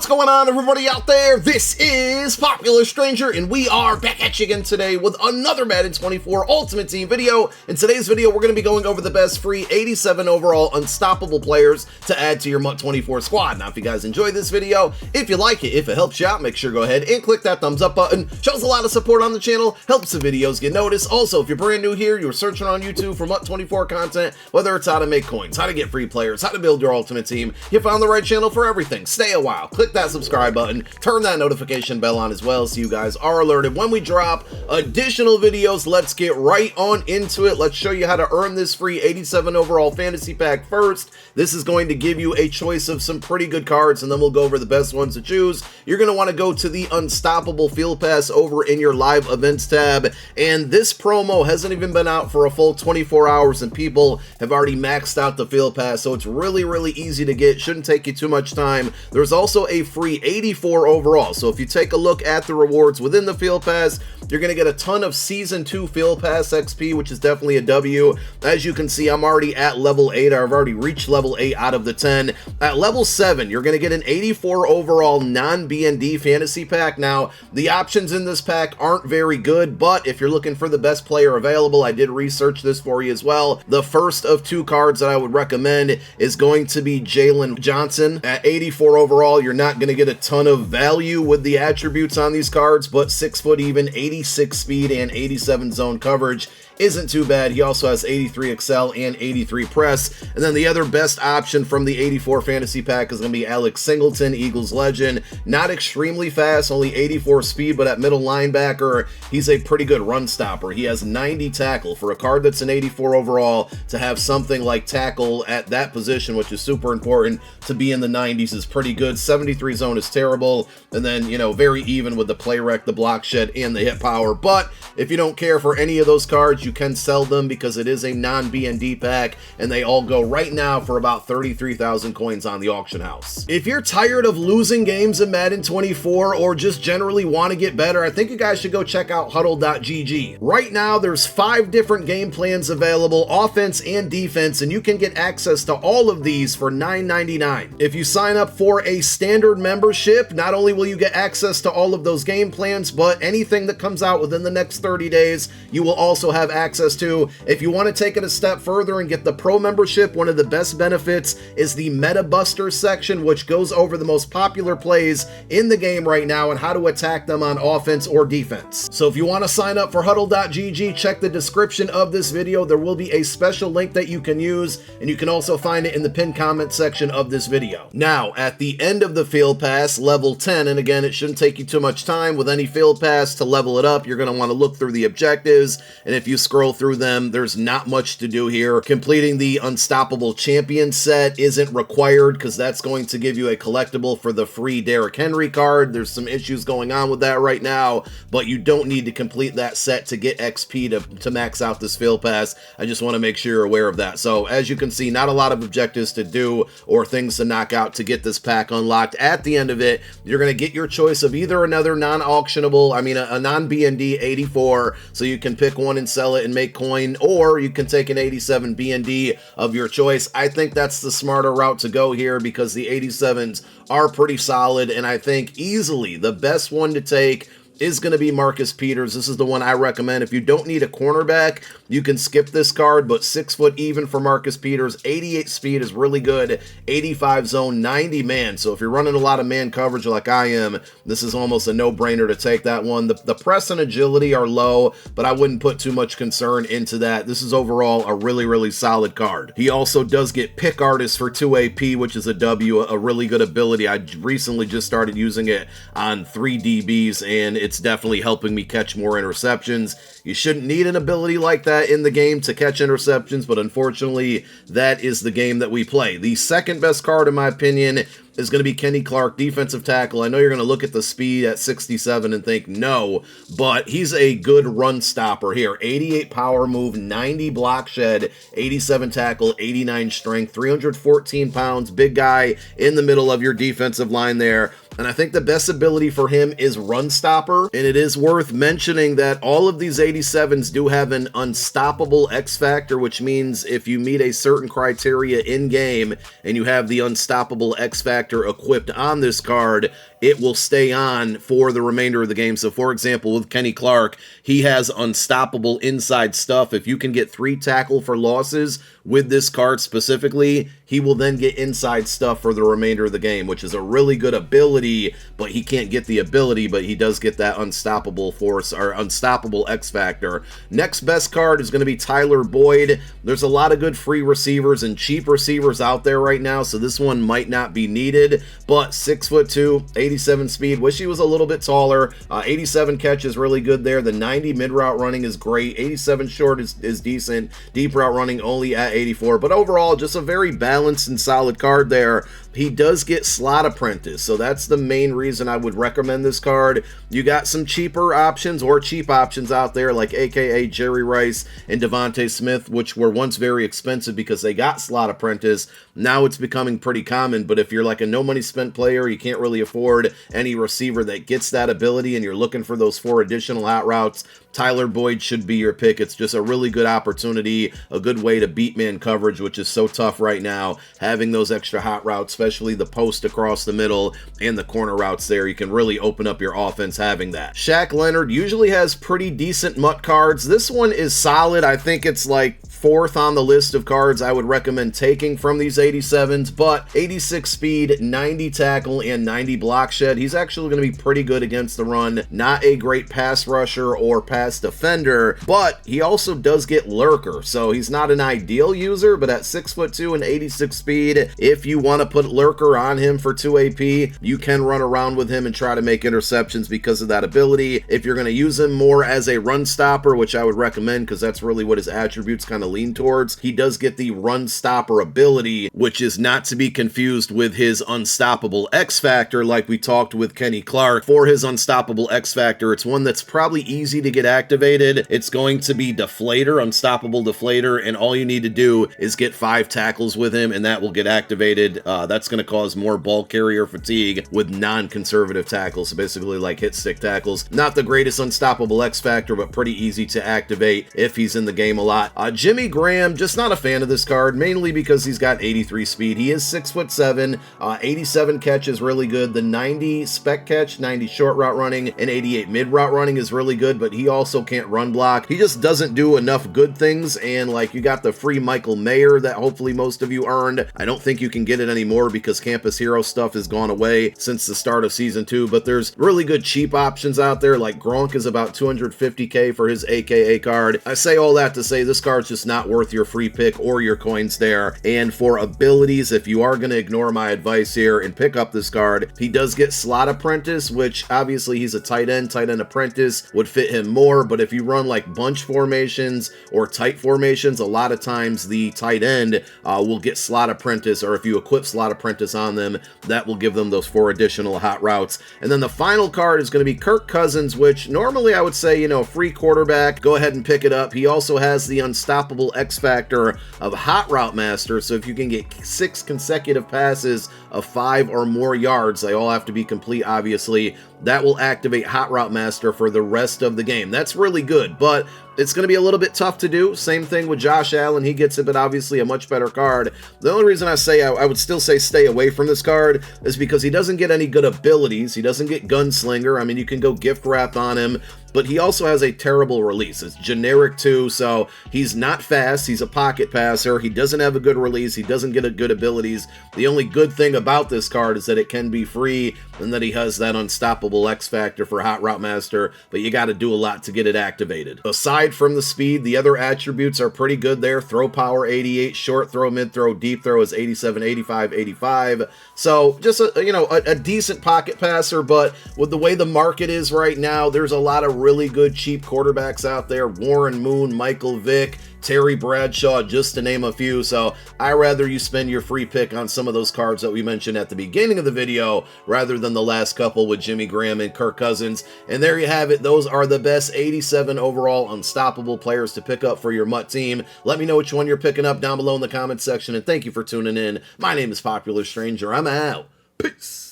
What's going on, everybody out there? This is Popular Stranger, and we are back at you again today with another Madden 24 Ultimate Team video. In today's video, we're going to be going over the best free 87 overall unstoppable players to add to your MUT 24 squad. Now, if you guys enjoy this video, if you like it, if it helps you out, make sure to go ahead and click that thumbs up button. Shows a lot of support on the channel, helps the videos get noticed. Also, if you're brand new here, you're searching on YouTube for MUT 24 content, whether it's how to make coins, how to get free players, how to build your ultimate team, you found the right channel for everything. Stay a while, click that subscribe button, turn that notification bell on as well so you guys are alerted when we drop additional videos. Let's get right on into it. Let's show you how to earn this free 87 overall fantasy pack first. This is going to give you a choice of some pretty good cards, and then we'll go over the best ones to choose. You're going to want to go to the Unstoppable Field Pass over in your live events tab, and this promo hasn't even been out for a full 24 hours and people have already maxed out the field pass, so it's really easy to get. Shouldn't take you too much time. There's also a free 84 overall, so if you take a look at the rewards within the field pass, you're going to get a ton of season 2 field pass XP, which is definitely a W. As you can see, I'm already at level 8. I've already reached level 8 out of the 10. At level 7, you're going to get an 84 overall non-BND fantasy pack. Now, the options in this pack aren't very good, but if you're looking for the best player available, I did research this for you as well. The first of 2 cards that I would recommend is going to be Jalen Johnson. At 84 overall, you're not going to get a ton of value with the attributes on these cards, but 6 foot even, 86 speed, and 87 zone coverage isn't too bad. He also has 83 excel and 83 press. And then the other best option from the 84 fantasy pack is going to be Alex Singleton, Eagles legend. Not extremely fast, only 84 speed, but at middle linebacker, he's a pretty good run stopper. He has 90 tackle. For a card that's an 84 overall, to have something like tackle at that position, which is super important, to be in the 90s is pretty good. 73 zone is terrible. And then, you know, very even with the play rec, the block shed, and the hit power. But if you don't care for any of those cards, you can sell them because it is a non-BND pack, and they all go right now for about 33,000 coins on the auction house. If you're tired of losing games in Madden 24 or just generally want to get better, I think you guys should go check out huddle.gg. Right now, there's 5 different game plans available, offense and defense, and you can get access to all of these for $9.99. If you sign up for a standard membership, not only will you get access to all of those game plans, but anything that comes out within the next 30 days, you will also have access to. If you want to take it a step further and get the pro membership, one of the best benefits is the Meta Buster section, which goes over the most popular plays in the game right now and how to attack them on offense or defense. So if you want to sign up for huddle.gg, check the description of this video. There will be a special link that you can use, and you can also find it in the pinned comment section of this video. Now, at the end of the field pass, level 10, and again, it shouldn't take you too much time with any field pass to level it up. You're going to want to look through the objectives, and if you scroll through them, there's not much to do here. Completing the Unstoppable Champion set isn't required because that's going to give you a collectible for the free Derrick Henry card. There's some issues going on with that right now, but you don't need to complete that set to get XP to max out this field pass. I just want to make sure you're aware of that. So as you can see, not a lot of objectives to do or things to knock out to get this pack unlocked. At the end of it, you're going to get your choice of either another non-auctionable, a non-BND 84, so you can pick one and sell it and make coin, or you can take an 87 BND of your choice. I think that's the smarter route to go here because the 87s are pretty solid, and I think easily the best one to take is going to be Marcus Peters. This is the one I recommend. If you don't need a cornerback, you can skip this card, but 6 foot even for Marcus Peters. 88 speed is really good. 85 zone, 90 man. So if you're running a lot of man coverage like I am, this is almost a no-brainer to take that one. The press and agility are low, but I wouldn't put too much concern into that. This is overall a really solid card. He also does get pick artist for 2 AP, which is a W, a really good ability. I recently just started using it on 3 DBs, and it's definitely helping me catch more interceptions. You shouldn't need an ability like that in the game to catch interceptions, but unfortunately, that is the game that we play. The second best card, in my opinion, is going to be Kenny Clark, defensive tackle. I know you're going to look at the speed at 67 and think no, but he's a good run stopper here. 88 power move, 90 block shed, 87 tackle, 89 strength, 314 pounds, big guy in the middle of your defensive line there. And I think the best ability for him is Run Stopper. And it is worth mentioning that all of these 87s do have an unstoppable X factor, which means if you meet a certain criteria in game and you have the unstoppable X factor equipped on this card, it will stay on for the remainder of the game. So for example, with Kenny Clark, he has unstoppable inside stuff. If you can get 3 tackle for losses with this card specifically, he will then get inside stuff for the remainder of the game, which is a really good ability, but he can't get the ability, but he does get that unstoppable force or unstoppable X factor. Next best card is going to be Tyler Boyd. There's a lot of good free receivers and cheap receivers out there right now, so this one might not be needed, but 6'2", 87 speed. Wish he was a little bit taller. 87 catch is really good there. The 90 mid route running is great. 87 short is decent. Deep route running only at 84, but overall just a very balanced and solid card there. He does get Slot Apprentice, so that's the main reason I would recommend this card. You got some cheaper options or cheap options out there like AKA Jerry Rice and Devontae Smith, which were once very expensive because they got Slot Apprentice. Now it's becoming pretty common, but if you're like a no money spent player, you can't really afford any receiver that gets that ability and you're looking for those 4 additional hot routes, Tyler Boyd should be your pick. It's just a really good opportunity, a good way to beat man coverage, which is so tough right now. Having those extra hot routes, especially the post across the middle and the corner routes there, you can really open up your offense having that. Shaq Leonard usually has pretty decent MUT cards. This one is solid. I think it's like 4th on the list of cards I would recommend taking from these 87s, but 86 speed, 90 tackle, and 90 block shed. He's actually going to be pretty good against the run. Not a great pass rusher or pass defender, but he also does get lurker, so he's not an ideal user, but at 6'2" and 86 speed, if you want to put lurker on him for 2 AP, you can run around with him and try to make interceptions because of that ability. If you're going to use him more as a run stopper, which I would recommend because that's really what his attributes kind of lean towards, he does get the run stopper ability, which is not to be confused with his unstoppable X factor like we talked with Kenny Clark. For his unstoppable X factor, it's one that's probably easy to get activated. It's going to be Deflator, Unstoppable Deflator, and all you need to do is get 5 tackles with him and that will get activated. That's going to cause more ball carrier fatigue with non-conservative tackles, so basically like hit stick tackles. Not the greatest unstoppable X factor, but pretty easy to activate if he's in the game a lot. Jimmy Graham, just not a fan of this card, mainly because he's got 83 speed. He is 6'7", 87 catch is really good. The 90 spec catch, 90 short route running, and 88 mid route running is really good, but he also can't run block. He just doesn't do enough good things, and like you got the free Michael Mayer that hopefully most of you earned. I don't think you can get it anymore because Campus Hero stuff has gone away since the start of Season 2, but there's really good cheap options out there, like Gronk is about 250k for his AKA card. I say all that to say this card's just not worth your free pick or your coins there. And for abilities, if you are going to ignore my advice here and pick up this card, he does get Slot Apprentice, which obviously he's a tight end apprentice would fit him more, but if you run like bunch formations or tight formations, a lot of times the tight end will get Slot Apprentice, or if you equip Slot Apprentice on them, that will give them those 4 additional hot routes. And then the final card is going to be Kirk Cousins, which normally I would say, you know, free quarterback, go ahead and pick it up. He also has the unstoppable X factor of Hot Route Master, so if you can get 6 consecutive passes of 5 or more yards, they all have to be complete obviously, that will activate Hot Route Master for the rest of the game. That's really good, but it's going to be a little bit tough to do. Same thing with Josh Allen. He gets it, but obviously a much better card. The only reason I say I would still say stay away from this card is because he doesn't get any good abilities. He doesn't get Gunslinger. I mean, you can go gift wrap on him, but he also has a terrible release. It's generic too, so he's not fast. He's a pocket passer. He doesn't have a good release. He doesn't get a good abilities. The only good thing about this card is that it can be free and that he has that unstoppable X factor for Hot Route Master, but you got to do a lot to get it activated. Aside from the speed, the other attributes are pretty good there. Throw power 88, short throw, mid throw, deep throw is 87, 85, 85. So just a decent pocket passer, but with the way the market is right now, there's a lot of really good cheap quarterbacks out there. Warren Moon, Michael Vick, Terry Bradshaw, just to name a few. So I rather you spend your free pick on some of those cards that we mentioned at the beginning of the video rather than the last couple with Jimmy Graham and Kirk Cousins. And there you have it. Those are the best 87 overall unstoppable players to pick up for your MUT team. Let me know which one you're picking up down below in the comments section, and thank you for tuning in. My name is Popular Stranger. I'm out. Peace.